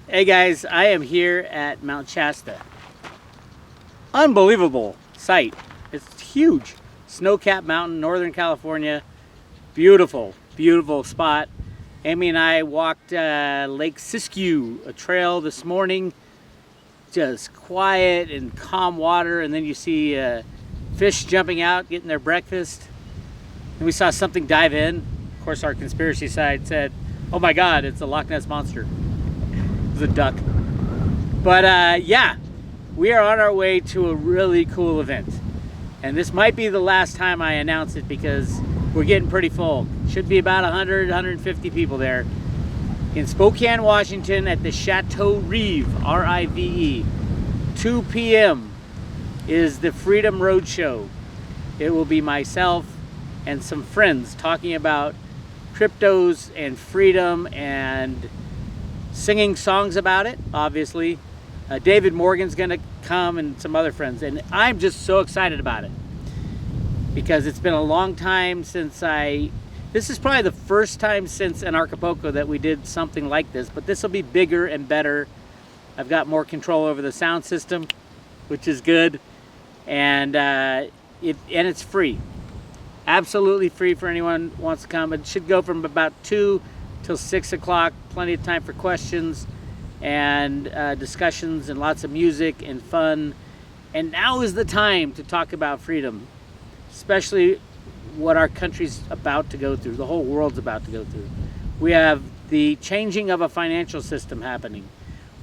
Hey guys, I am here at Mount Shasta. Unbelievable sight. It's huge. Snow-capped mountain, Northern California. Beautiful, beautiful spot. Amy and I walked Lake Siskiyou, a trail this morning. Just quiet and calm water, and then you see fish jumping out, getting their breakfast. And we saw something dive in. Of course, our conspiracy side said, oh my God, it's a Loch Ness Monster. It was a duck. But yeah, we are on our way to a really cool event. And this might be the last time I announce it because we're getting pretty full. Should be about 100, 150 people there. In Spokane, Washington at the Chateau Rive, R-I-V-E. 2 p.m. is the Freedom Roadshow. It will be myself and some friends talking about cryptos and freedom and singing songs about it, obviously. David Morgan's gonna come and some other friends, and I'm just so excited about it because it's been a long time since this is probably the first time since Acapulco that we did something like this, but this will be bigger and better. I've got more control over the sound system, which is good, and it's free. Absolutely free for anyone who wants to come. It should go from about 2 till 6 o'clock. Plenty of time for questions and discussions and lots of music and fun. And now is the time to talk about freedom, especially what our country's about to go through, the whole world's about to go through. We have the changing of a financial system happening.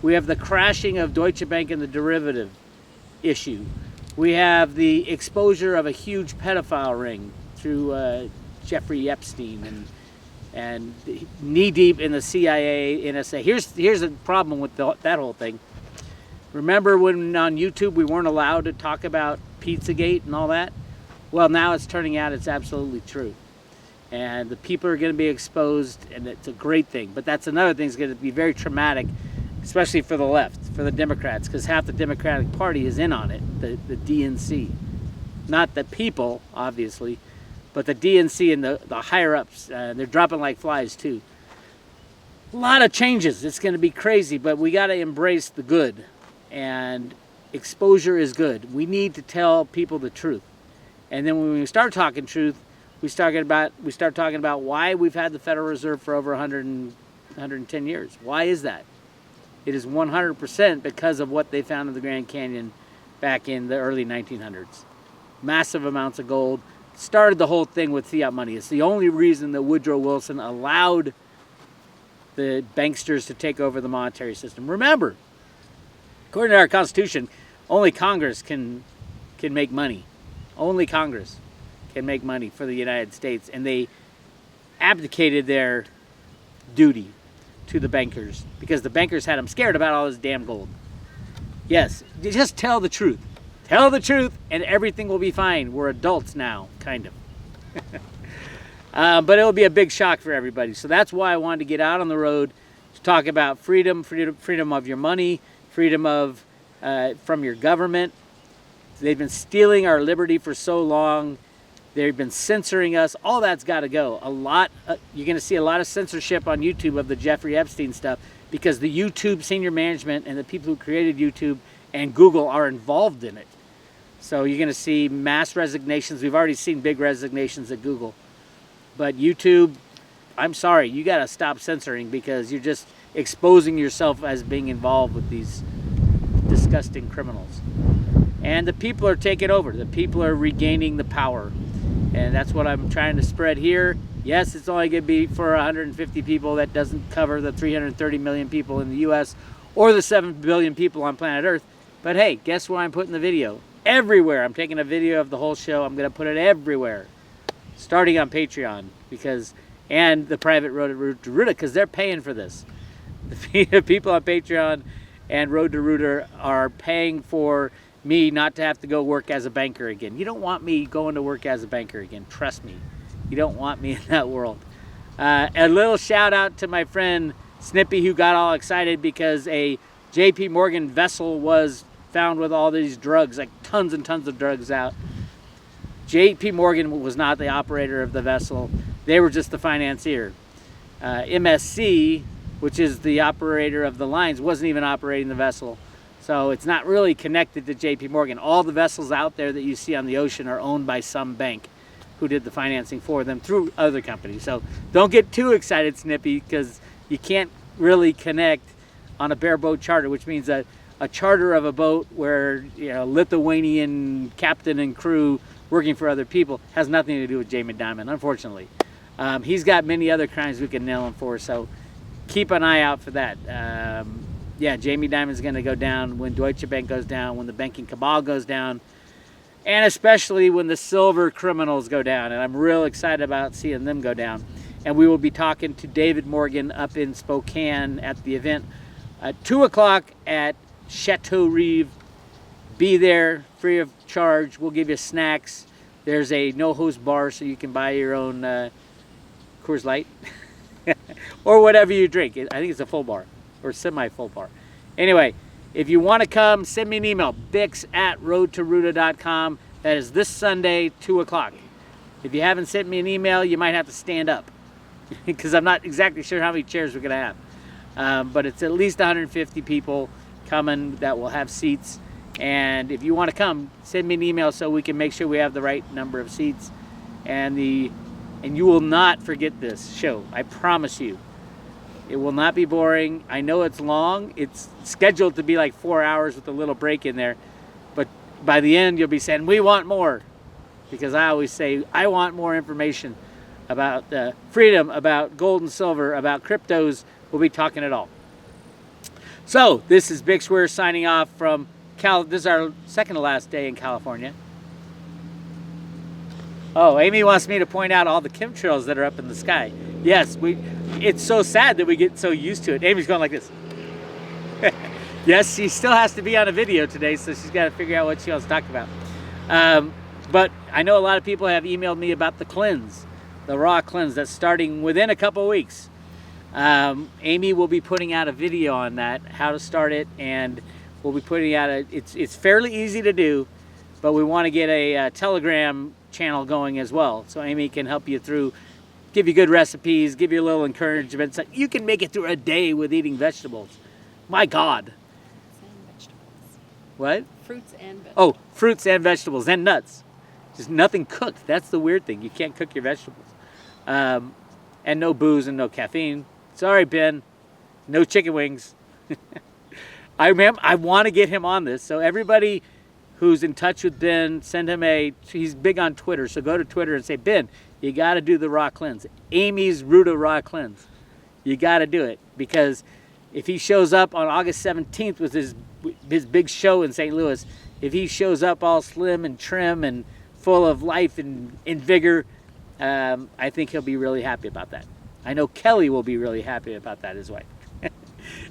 We have the crashing of Deutsche Bank and the derivative issue. We have the exposure of a huge pedophile ring through Jeffrey Epstein and knee deep in the CIA, NSA. Here's the problem with that whole thing. Remember when on YouTube we weren't allowed to talk about Pizzagate and all that? Well, now it's turning out it's absolutely true. And the people are going to be exposed, and it's a great thing. But that's another thing that's going to be very traumatic, especially for the left, for the Democrats, because half the Democratic Party is in on it, the DNC. Not the people, obviously, but the DNC and the higher-ups. They're dropping like flies, too. A lot of changes. It's going to be crazy, but we got to embrace the good. And exposure is good. We need to tell people the truth. And then when we start talking truth, we start talking about why we've had the Federal Reserve for over 110 years. Why is that? It is 100% because of what they found in the Grand Canyon back in the early 1900s. Massive amounts of gold. Started the whole thing with fiat money. It's the only reason that Woodrow Wilson allowed the banksters to take over the monetary system. Remember, according to our Constitution, only Congress can make money. Only Congress can make money for the United States, and they abdicated their duty to the bankers because the bankers had them scared about all this damn gold. Yes, just tell the truth. Tell the truth and everything will be fine. We're adults now, kind of. But it'll be a big shock for everybody. So that's why I wanted to get out on the road to talk about freedom of your money, freedom of from your government. They've been stealing our liberty for so long. They've been censoring us. All that's got to go. You're going to see a lot of censorship on YouTube of the Jeffrey Epstein stuff because the YouTube senior management and the people who created YouTube and Google are involved in it. So you're going to see mass resignations. We've already seen big resignations at Google. But YouTube, I'm sorry, you got to stop censoring because you're just exposing yourself as being involved with these disgusting criminals. And the people are taking over. The people are regaining the power. And that's what I'm trying to spread here. Yes, it's only going to be for 150 people. That doesn't cover the 330 million people in the U.S. or the 7 billion people on planet Earth. But hey, guess where I'm putting the video? Everywhere. I'm taking a video of the whole show. I'm going to put it everywhere. Starting on Patreon. And the private Road to Roota, because they're paying for this. The people on Patreon and Road to Roota are paying for me not to have to go work as a banker again. You don't want me going to work as a banker again. Trust me. You don't want me in that world. A little shout out to my friend Snippy, who got all excited because a JP Morgan vessel was found with all these drugs, like tons and tons of drugs out. JP Morgan was not the operator of the vessel. They were just the financier. MSC which is the operator of the lines, wasn't even operating the vessel. So it's not really connected to JP Morgan. All the vessels out there that you see on the ocean are owned by some bank who did the financing for them through other companies. So don't get too excited, Snippy, because you can't really connect on a bareboat charter, which means a charter of a boat where, you know, Lithuanian captain and crew working for other people has nothing to do with Jamie Dimon, unfortunately. He's got many other crimes we can nail him for, so keep an eye out for that. Yeah, Jamie Dimon's going to go down when Deutsche Bank goes down, when the banking cabal goes down, and especially when the silver criminals go down. And I'm real excited about seeing them go down. And we will be talking to David Morgan up in Spokane at the event at 2 o'clock at Chateau Rive. Be there, free of charge. We'll give you snacks. There's a no-host bar, so you can buy your own Coors Light or whatever you drink. I think it's a full bar or semi-full bar. Anyway, if you want to come, send me an email, bix@roadtoroota.com. That is this Sunday, 2 o'clock. If you haven't sent me an email, you might have to stand up because I'm not exactly sure how many chairs we're going to have. But it's at least 150 people coming that will have seats. And if you want to come, send me an email so we can make sure we have the right number of seats. And you will not forget this show. I promise you. It will not be boring. I know it's long. It's scheduled to be like 4 hours with a little break in there. But by the end, you'll be saying, we want more. Because I always say, I want more information about freedom, about gold and silver, about cryptos. We'll be talking it all. So, this is Bix Weir signing off from This is our second to last day in California. Oh, Amy wants me to point out all the chemtrails that are up in the sky. Yes, it's so sad that we get so used to it. Amy's going like this. Yes, she still has to be on a video today, so she's got to figure out what she wants to talk about. But I know a lot of people have emailed me about the cleanse, the raw cleanse that's starting within a couple weeks. Amy will be putting out a video on that, how to start it, and we'll be putting out it's fairly easy to do, but we want to get a Telegram channel going as well, so Amy can help you through, give you good recipes, give you a little encouragement. So you can make it through a day with eating vegetables. My God. What? Fruits and vegetables. Oh, fruits and vegetables and nuts. Just nothing cooked. That's the weird thing. You can't cook your vegetables. And no booze and no caffeine. Sorry, Ben. No chicken wings. I want to get him on this. So everybody who's in touch with Ben, send him he's big on Twitter. So go to Twitter and say, Ben, you got to do the raw cleanse. Amy's Roota raw cleanse. You got to do it. Because if he shows up on August 17th with his big show in St. Louis, if he shows up all slim and trim and full of life and vigor, I think he'll be really happy about that. I know Kelly will be really happy about that as well.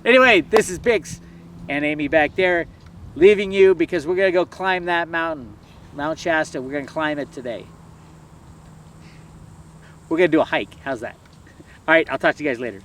Anyway, this is Bix and Amy back there, leaving you because we're going to go climb that mountain, Mount Shasta. We're going to climb it today. We're going to do a hike. How's that? All right, I'll talk to you guys later.